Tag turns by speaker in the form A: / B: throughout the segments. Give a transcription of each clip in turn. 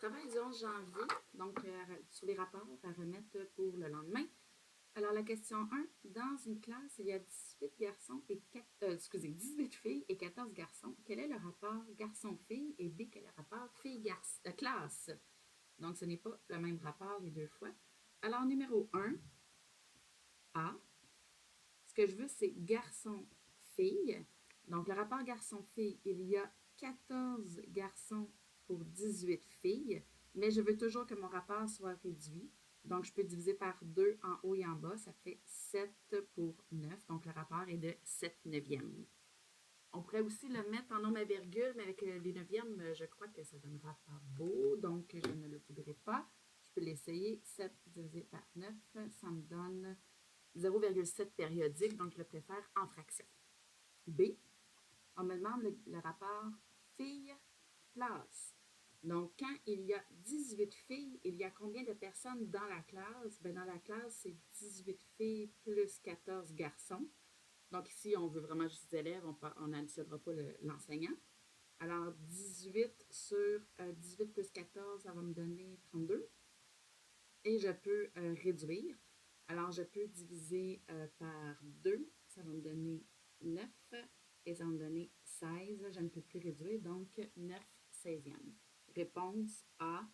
A: travail du 11 janvier, donc sur les rapports à remettre pour le lendemain. Alors, la question 1. Dans une classe, il y a 18 garçons et 18 filles et 14 garçons. Quel est le rapport garçon-fille? Et B, quel est le rapport fille-classe? Donc, ce n'est pas le même rapport les deux fois. Alors, numéro 1, A. Ce que je veux, c'est garçon-fille. Donc, le rapport garçon-fille, il y a 14 garçons pour 18 filles, mais je veux toujours que mon rapport soit réduit. Donc, je peux diviser par 2 en haut et en bas. Ça fait 7 pour 9. Donc, le rapport est de 7 neuvièmes. On pourrait aussi le mettre en nombre à virgule, mais avec les neuvièmes, je crois que ça ne donnera pas beau. Donc, je ne le voudrais pas. Je peux l'essayer. 7 divisé par 9, ça me donne 0,7 périodique. Donc, je le préfère en fraction. B, on me demande le rapport fille-classe. Donc, quand il y a 18 filles, il y a combien de personnes dans la classe? Bien, dans la classe, c'est 18 filles plus 14 garçons. Donc, ici, on veut vraiment juste des élèves, on n'additionnera pas l'enseignant. Alors, 18 sur 18 plus 14, ça va me donner 32. Et je peux réduire. Alors, je peux diviser par 2, ça va me donner 9 et ça va me donner 16. Je ne peux plus réduire, donc 9 16e. Réponse A,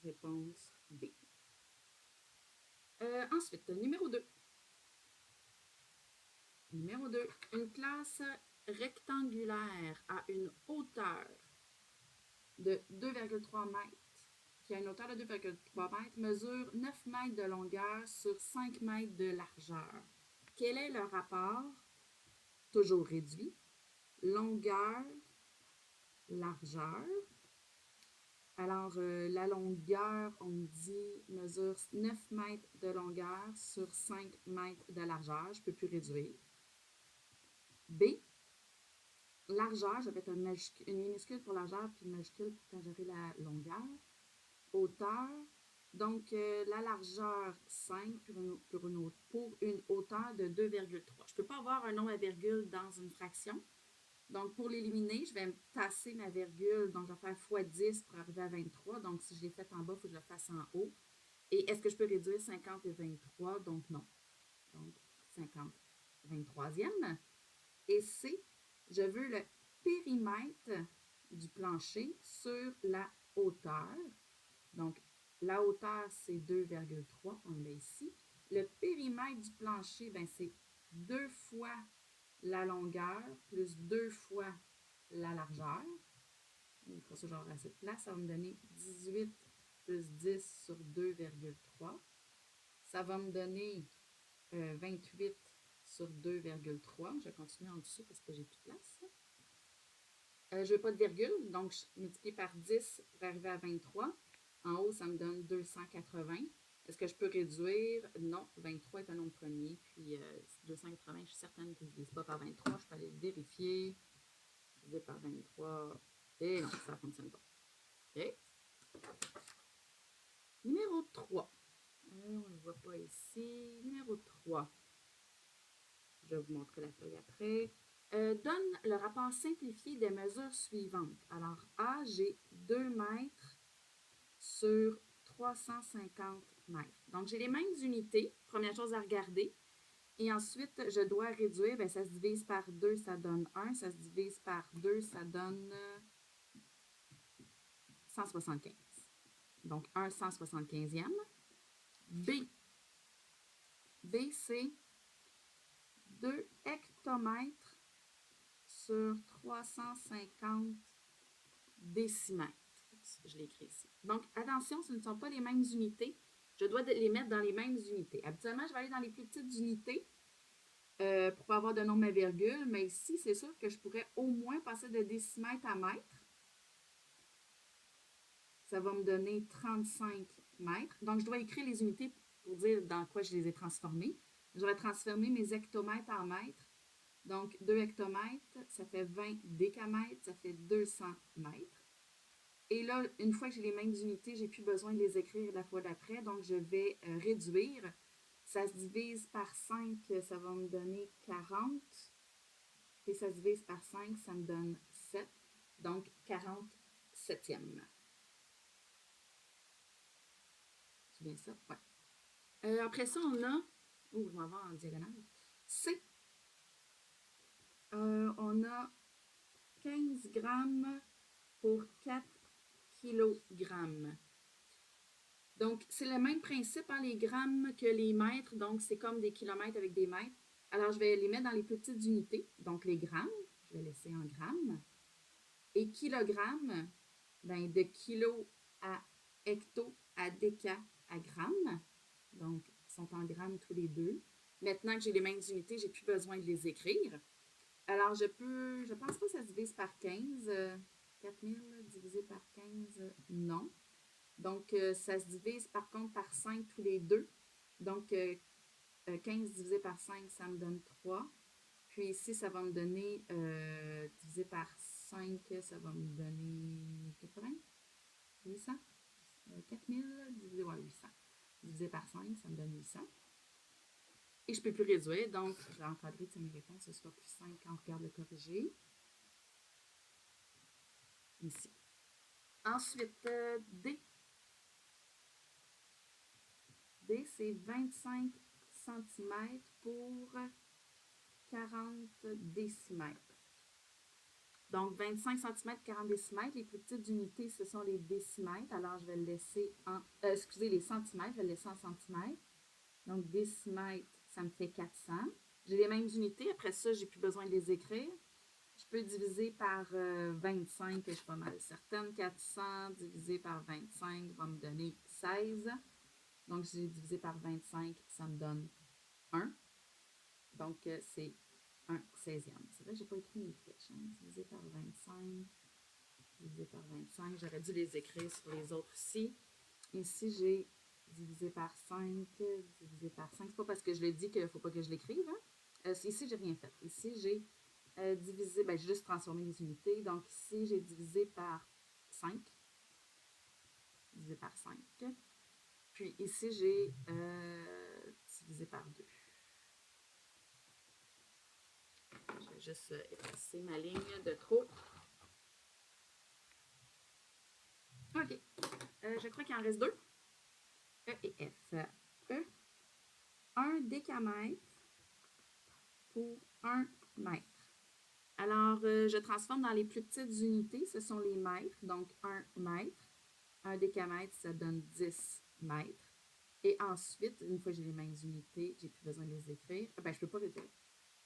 A: réponse B. Ensuite, numéro 2. Numéro 2. Une classe rectangulaire à une hauteur de 2,3 mètres, qui a une hauteur de 2,3 mètres, mesure 9 mètres de longueur sur 5 mètres de largeur. Quel est le rapport, toujours réduit, longueur, largeur? Alors, la longueur, on dit, mesure 9 mètres de longueur sur 5 mètres de largeur. Je ne peux plus réduire. B, largeur, je vais mettre une minuscule pour largeur puis une majuscule quand j'aurai la longueur. Hauteur, donc la largeur 5 pour une hauteur de 2,3. Je ne peux pas avoir un nombre à virgule dans une fraction. Donc, pour l'éliminer, je vais tasser ma virgule. Donc, je vais faire x10 pour arriver à 23. Donc, si je l'ai fait en bas, il faut que je le fasse en haut. Et est-ce que je peux réduire 50 et 23? Donc, non. Donc, 50, 23e. Et C, je veux le périmètre du plancher sur la hauteur. Donc, la hauteur, c'est 2,3. On l'a ici. Le périmètre du plancher, ben, c'est 2 fois la longueur plus 2 fois la largeur. Pour ça, j'aurai assez de place. Ça va me donner 18 plus 10 sur 2,3. Ça va me donner 28 sur 2,3. Je vais continuer en dessous parce que j'ai plus de place. Je ne veux pas de virgule, donc je multiplie par 10 pour arriver à 23. En haut, ça me donne 280. Est-ce que je peux réduire? Non, 23 est un nombre premier. Puis 280, je suis certaine que je ne divise pas par 23. Je peux aller le vérifier. Diviser par 23. Et non, ça ne fonctionne pas. OK. Numéro 3. On ne le voit pas ici. Numéro 3. Je vais vous montrer la feuille après. Donne le rapport simplifié des mesures suivantes. Alors, A, j'ai 2 mètres sur 350 mètres. Donc, j'ai les mêmes unités. Première chose à regarder. Et ensuite, je dois réduire. Bien, ça se divise par 2, ça donne 1. Ça se divise par 2, ça donne 175. Donc, 1 175e. B. B, c'est 2 hectomètres sur 350 décimètres. Je l'écris ici. Donc, attention, ce ne sont pas les mêmes unités. Je dois les mettre dans les mêmes unités. Habituellement, je vais aller dans les plus petites unités pour ne pas avoir de nombre à virgule, mais ici, c'est sûr que je pourrais au moins passer de décimètre à mètre. Ça va me donner 35 mètres. Donc, je dois écrire les unités pour dire dans quoi je les ai transformées. Je vais transformer mes hectomètres en mètres. Donc, 2 hectomètres, ça fait 20 décamètres, ça fait 200 mètres. Et là, une fois que j'ai les mêmes unités, je n'ai plus besoin de les écrire la fois d'après. Donc, je vais réduire. Ça se divise par 5, ça va me donner 40. Et ça se divise par 5, ça me donne 7. Donc, 47e. C'est bien ça? Ouais. Après ça, on a... Oh, je m'en vais en diagonale. C. On a 15 grammes pour 4 kilogrammes. Donc, c'est le même principe, hein, les grammes que les mètres. Donc, c'est comme des kilomètres avec des mètres. Alors, je vais les mettre dans les plus petites unités. Donc, les grammes, je vais laisser en grammes. Et kilogrammes, ben, de kilo à hecto à déca à gramme. Donc, ils sont en grammes tous les deux. Maintenant que j'ai les mêmes unités, j'ai plus besoin de les écrire. Alors, je pense pas que ça se divise par 15. 4000 divisé par 15, non. Donc, ça se divise par contre par 5 tous les deux. Donc, 15 divisé par 5, ça me donne 3. Puis ici, ça va me donner, divisé par 5, ça va me donner 80, 800. 4000 divisé par 800. Divisé par 5, ça me donne 800. Et je ne peux plus réduire, donc je vais encadrer que mes réponses, ce soit plus simple quand on regarde le corrigé. Ici. Ensuite, D. D, c'est 25 cm pour 40 décimètres. Donc, 25 cm, 40 décimètres. Les plus petites unités, ce sont les décimètres. Alors, je vais le laisser en... excusez, les centimètres, je vais le laisser en centimètres. Donc, décimètres, ça me fait 400. J'ai les mêmes unités. Après ça, je n'ai plus besoin de les écrire. Je peux diviser par 25, je suis pas mal certaine. 400 divisé par 25 va me donner 16. Donc, j'ai divisé par 25, ça me donne 1. Donc, c'est 1 16e. C'est vrai que je n'ai pas écrit mes flèches. Hein? Divisé par 25, divisé par 25. J'aurais dû les écrire sur les autres aussi. Ici, j'ai divisé par 5, divisé par 5. C'est pas parce que je l'ai dit qu'il ne faut pas que je l'écrive. Hein? Ici, j'ai rien fait. Ici, j'ai divisé, j'ai juste transformé les unités. Donc, ici, j'ai divisé par 5. Divisé par 5. Puis ici, j'ai divisé par 2. Je vais juste effacer ma ligne de trop. OK. Je crois qu'il en reste 2. E et F. E, 1 décamètre pour 1 mètre. Alors, je transforme dans les plus petites unités. Ce sont les mètres. Donc, 1 mètre. 1 décamètre, ça donne 10 mètres. Et ensuite, une fois que j'ai les mêmes unités, j'ai plus besoin de les écrire. Je ne peux pas réduire.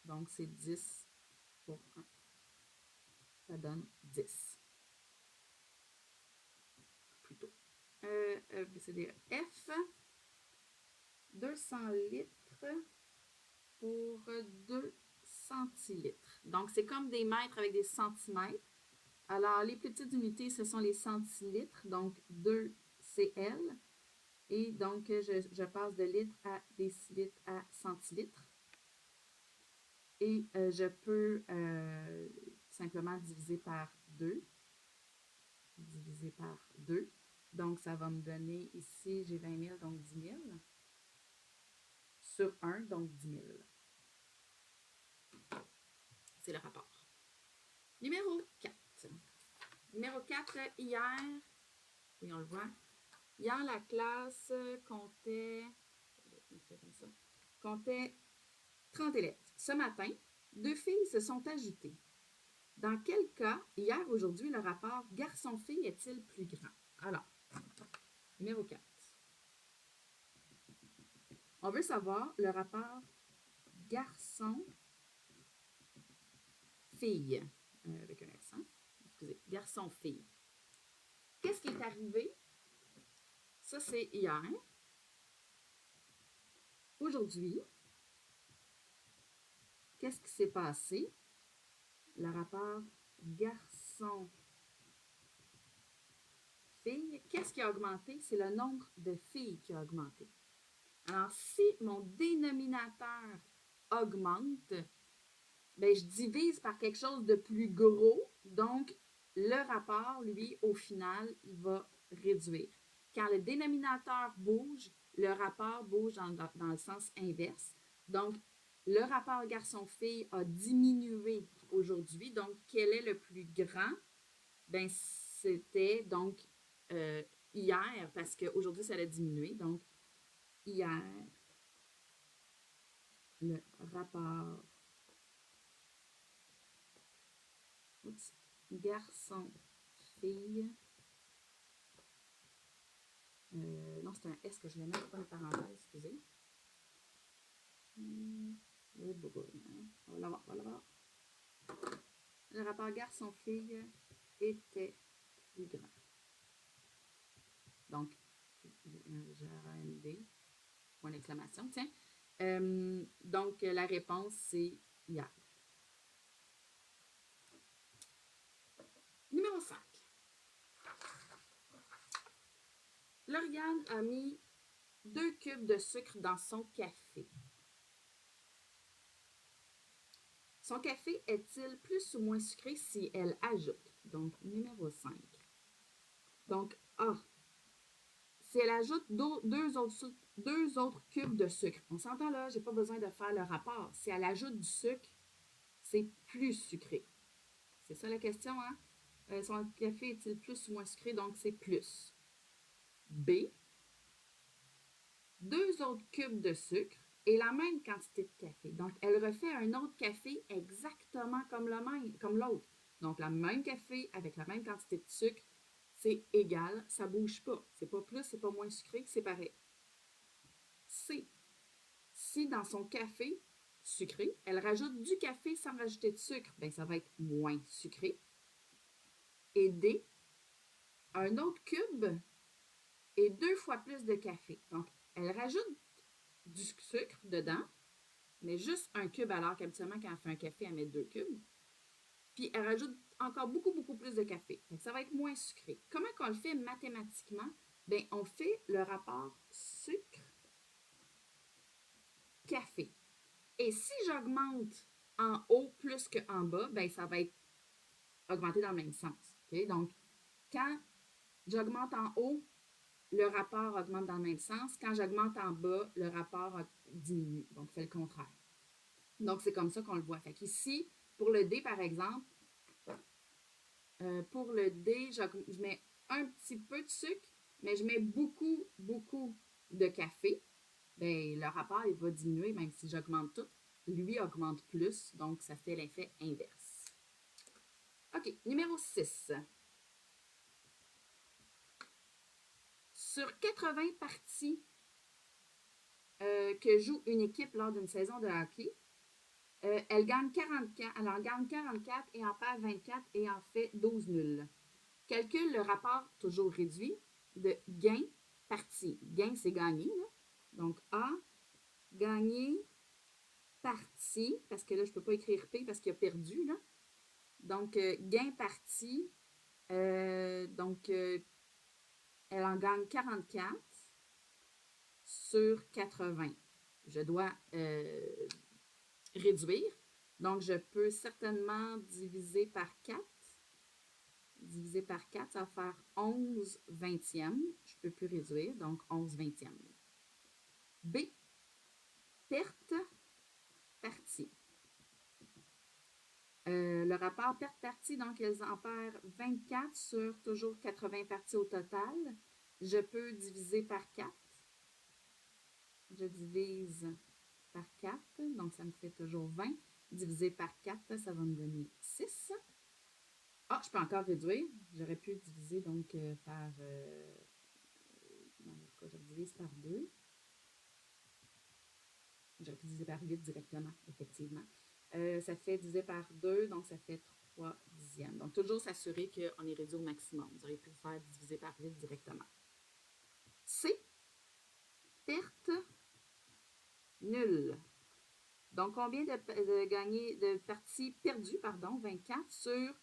A: Donc, c'est 10 pour 1. Ça donne 10. Plutôt. F, 200 litres pour 2 centilitres. Donc, c'est comme des mètres avec des centimètres. Alors, les petites unités, ce sont les centilitres. Donc, 2 CL. Et donc, je passe de litres à décilitres à centilitres. Et je peux simplement diviser par 2. Diviser par 2. Donc, ça va me donner ici, j'ai 20 000, donc 10 000. Sur 1, donc 10 000. C'est le rapport. Numéro 4. Numéro 4, hier, oui, on le voit. Hier, la classe comptait 30 élèves. Ce matin, 2 filles se sont ajoutées. Dans quel cas, hier, aujourd'hui, le rapport garçon-fille est-il plus grand? Alors, numéro 4. On veut savoir le rapport garçon-fille. Avec un accent. Excusez, garçon-fille. Qu'est-ce qui est arrivé? Ça, c'est hier. Aujourd'hui, qu'est-ce qui s'est passé? Le rapport garçon-fille. Qu'est-ce qui a augmenté? C'est le nombre de filles qui a augmenté. Alors, si mon dénominateur augmente, ben, je divise par quelque chose de plus gros. Donc, le rapport, lui, au final, il va réduire. Quand le dénominateur bouge, le rapport bouge dans le sens inverse. Donc, le rapport garçon-fille a diminué aujourd'hui. Donc, quel est le plus grand? Ben, c'était donc hier, parce qu'aujourd'hui, ça a diminué. Donc, hier, le rapport garçon-fille. Non, c'est un S que je vais mettre, pas une parenthèse, excusez. On va l'avoir, on va l'avoir. Le rapport garçon-fille était plus grand. Donc, GRAND, point d'exclamation, tiens. Donc, la réponse, c'est hier. Numéro 5. Lauriane a mis 2 cubes de sucre dans son café. Son café est-il plus ou moins sucré si elle ajoute? Donc, numéro 5. Donc, A. Si elle ajoute deux autres cubes de sucre. On s'entend là, j'ai pas besoin de faire le rapport. Si elle ajoute du sucre, c'est plus sucré. C'est ça la question, hein? Son café est-il plus ou moins sucré? Donc, c'est plus. B. 2 autres cubes de sucre et la même quantité de café. Donc, elle refait un autre café exactement comme l'autre. Donc, le même café avec la même quantité de sucre, c'est égal, ça ne bouge pas. C'est pas plus, c'est pas moins sucré, c'est pareil. C. Si dans son café sucré, elle rajoute du café sans rajouter de sucre, bien, ça va être moins sucré. Et D. Un autre cube et 2 fois plus de café. Donc, elle rajoute du sucre dedans, mais juste un cube, alors qu'habituellement, quand elle fait un café, elle met 2 cubes. Puis elle rajoute encore beaucoup, beaucoup plus de café. Donc, ça va être moins sucré. Comment qu'on le fait mathématiquement? Bien, on fait le rapport sucre-café. Et si j'augmente en haut plus qu'en bas, bien, ça va être augmenté dans le même sens. Okay? Donc, quand j'augmente en haut, le rapport augmente dans le même sens. Quand j'augmente en bas, le rapport diminue. Donc, fait le contraire. Donc, c'est comme ça qu'on le voit. Fait qu'ici, pour le D, par exemple, pour le D, je mets un petit peu de sucre, mais je mets beaucoup, beaucoup de café. Bien, le rapport, il va diminuer, même si j'augmente tout. Lui augmente plus, donc ça fait l'effet inverse. OK, numéro 6. Sur 80 parties que joue une équipe lors d'une saison de hockey, elle en gagne 44 et en perd 24 et en fait 12 nuls. Calcule le rapport toujours réduit de gain partie. Gain, c'est gagner. Là. Donc, A, gagner partie, parce que là, je ne peux pas écrire P parce qu'il a perdu. Là. Donc, gain partie. Donc, elle en gagne 44 sur 80. Je dois réduire. Donc, je peux certainement diviser par 4. Divisé par 4, ça va faire 11 vingtièmes. Je ne peux plus réduire, donc 11 vingtièmes. B. Perte partie. Le rapport perte-partie, donc elles en perdent 24 sur toujours 80 parties au total. Je peux diviser par 4. Je divise par 4, donc ça me fait toujours 20. Divisé par 4, ça va me donner 6. Ah, je peux encore réduire. J'aurais pu diviser donc par... dans l'autre cas, je divise par 2. J'aurais pu diviser par 8 directement, effectivement. Ça fait diviser par 2, donc ça fait 3 dixièmes. Donc, toujours s'assurer qu'on est réduit au maximum. Vous auriez pu le faire diviser par 8 directement. C. Perte nulle. Donc, combien de parties perdues, 24 sur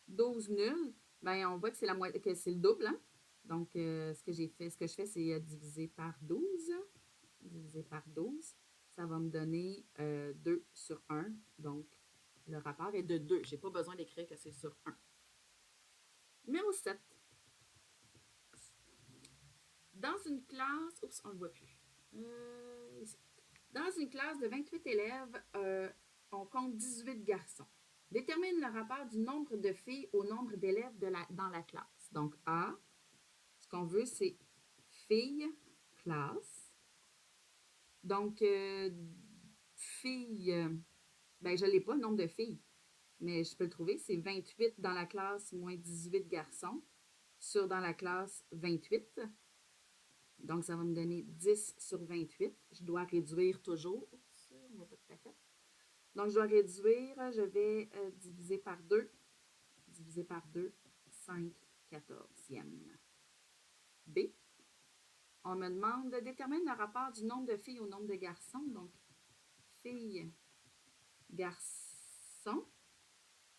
A: 12 nuls? Bien, on voit que c'est le double. Hein? Donc, ce que je fais, c'est diviser par 12. Diviser par 12. Ça va me donner 2 sur 1. Donc, le rapport est de 2. Je n'ai pas besoin d'écrire que c'est sur 1. Numéro 7. Dans une classe... Oups, on ne le voit plus. Ici. Dans une classe de 28 élèves, on compte 18 garçons. Détermine le rapport du nombre de filles au nombre d'élèves dans la classe. Donc, A, qu'on veut, c'est fille, classe. Donc, filles, ben je ne l'ai pas, le nombre de filles, mais je peux le trouver. C'est 28 dans la classe moins 18 garçons sur dans la classe 28. Donc, ça va me donner 10 sur 28. Je dois réduire toujours. Oups, mais pas tout à fait. Donc, je dois réduire. Je vais diviser par 2. Diviser par 2, 5 quatorzièmes. B. On me demande de déterminer le rapport du nombre de filles au nombre de garçons. Donc, filles, garçons.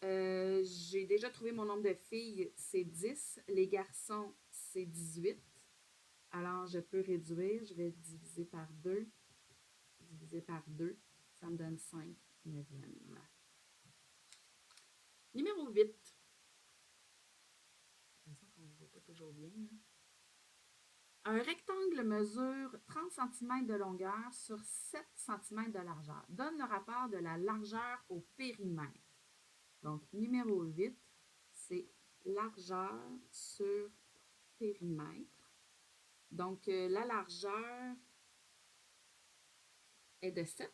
A: J'ai déjà trouvé mon nombre de filles, c'est 10. Les garçons, c'est 18. Alors, je peux réduire. Je vais diviser par 2. Diviser par 2, ça me donne 5 neuvièmes. Numéro 8. J'ai l'impression qu'on ne voit pas toujours bien. Hein? Un rectangle mesure 30 cm de longueur sur 7 cm de largeur. Donne le rapport de la largeur au périmètre. Donc, numéro 8, c'est largeur sur périmètre. Donc, la largeur est de 7.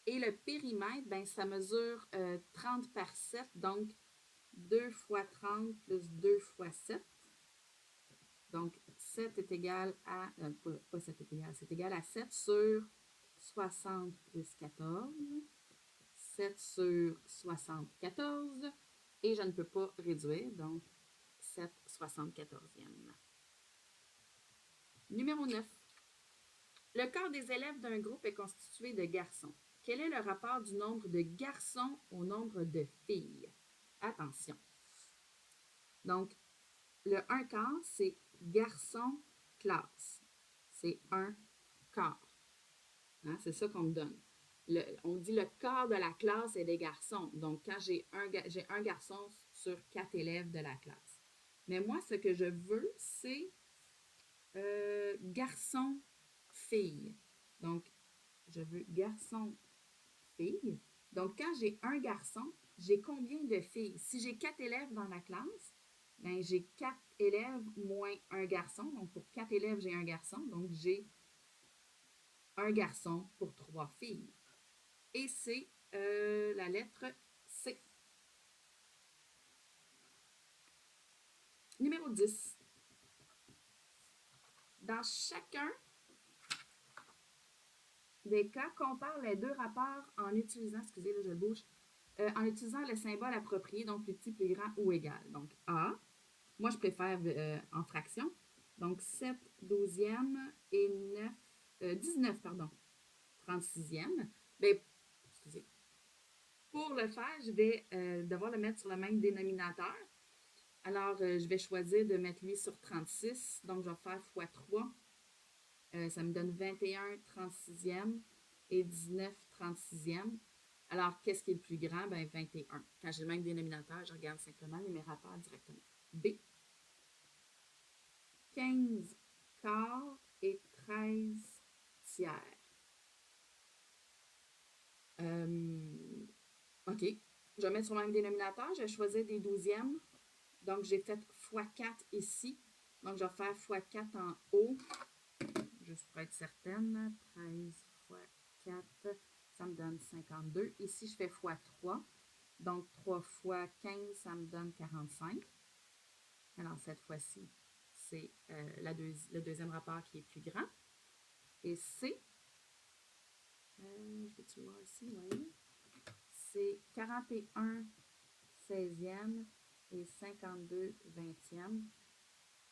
A: Et le périmètre, ben, ça mesure 30 par 7. Donc, 2 fois 30 plus 2 fois 7. Donc, 7 est égal à... pas 7 est égal, c'est égal à 7 sur 60 plus 14. 7 sur 74. Et je ne peux pas réduire, donc 7 74e. Numéro 9. Le corps des élèves d'un groupe est constitué de garçons. Quel est le rapport du nombre de garçons au nombre de filles? Attention. Donc, le 1 quart, c'est garçon classe. C'est 1 quart. Hein, c'est ça qu'on me donne. On dit le quart de la classe est des garçons. Donc, quand j'ai un garçon sur 4 élèves de la classe. Mais moi, ce que je veux, c'est garçon-fille. Donc, je veux garçon-fille. Donc, quand j'ai un garçon, j'ai combien de filles? Si j'ai 4 élèves dans la classe, ben, j'ai 4 élèves moins un garçon. Donc, pour 4 élèves, j'ai un garçon. Donc, j'ai un garçon pour 3 filles. Et c'est la lettre C. Numéro 10. Dans chacun des cas, compare les deux rapports en utilisant, excusez, là, je bouge, en utilisant le symbole approprié, donc plus petit, plus grand ou égal. Donc, A. Moi, je préfère en fraction. Donc, 7 douzièmes et 19, pardon, 36e. Bien, excusez. Pour le faire, je vais devoir le mettre sur le même dénominateur. Alors, je vais choisir de mettre lui sur 36. Donc, je vais faire x 3. Ça me donne 21 36e et 19 36e. Alors, qu'est-ce qui est le plus grand? Bien, 21. Quand j'ai le même dénominateur, je regarde simplement mes rapports directement. B. 15 quarts et 13 tiers. OK. Je vais mettre sur le même dénominateur. Je vais choisir des douzièmes. Donc, j'ai fait x4 ici. Donc, je vais faire x4 en haut. Juste pour être certaine. 13 fois 4, ça me donne 52. Ici, je fais x3. Donc, 3 fois 15, ça me donne 45. Alors, cette fois-ci, c'est le deuxième rapport qui est plus grand. Et C, je peux-tu voir ici? Oui. C'est 41 16e et 52 20e.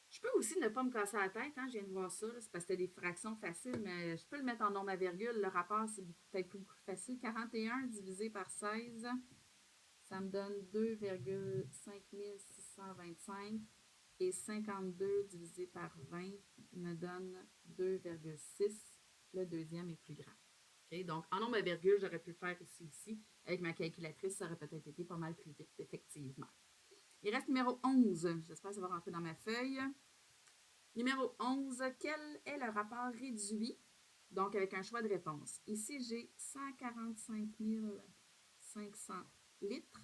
A: Je peux aussi ne pas me casser la tête, hein, je viens de voir ça, c'est parce que c'était des fractions faciles, mais je peux le mettre en nombre à virgule. Le rapport, c'est peut-être beaucoup plus facile. 41 divisé par 16, ça me donne 2,5625 et 52 divisé par 20 me donne 2,6. Le deuxième est plus grand. Okay? Donc, en nombre à virgule, j'aurais pu le faire ici aussi. Avec ma calculatrice, ça aurait peut-être été pas mal plus vite, effectivement. Il reste numéro 11. J'espère que ça va rentrer dans ma feuille. Numéro 11. Quel est le rapport réduit? Donc, avec un choix de réponse. Ici, j'ai 145 500 litres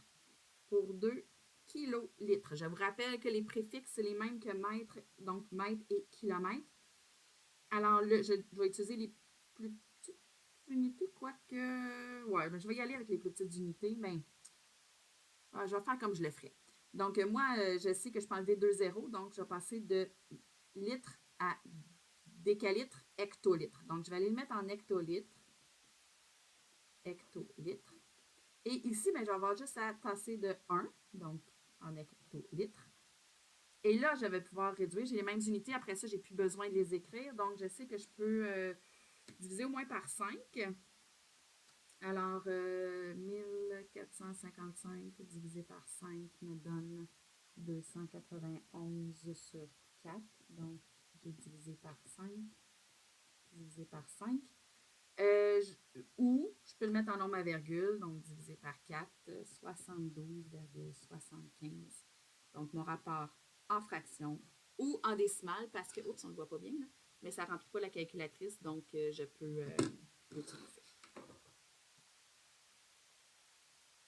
A: pour 2 kilolitres. Je vous rappelle que les préfixes, c'est les mêmes que mètre, donc mètre et kilomètre. Alors, là, je vais utiliser les plus petites unités, quoique... Ouais, mais je vais y aller avec les plus petites unités, mais je vais faire comme je le ferais. Donc, moi, je sais que je peux enlever 2 zéros, donc je vais passer de litres à décalitres, hectolitres. Donc, je vais aller le mettre en hectolitres. Hectolitres. Et ici, ben, je vais avoir juste à passer de 1, donc en hectolitres. Et là, je vais pouvoir réduire. J'ai les mêmes unités. Après ça, j'ai plus besoin de les écrire. Donc, je sais que je peux diviser au moins par 5. Alors, 1455 divisé par 5 me donne 291 sur 4. Donc, j'ai divisé par 5. Divisé par 5. Ou je peux le mettre en nombre à virgule, donc divisé par 4, 72,75. Donc, mon rapport en fraction ou en décimale, parce que, oups, on ne le voit pas bien, là, mais ça ne remplit pas la calculatrice, donc je peux l'utiliser.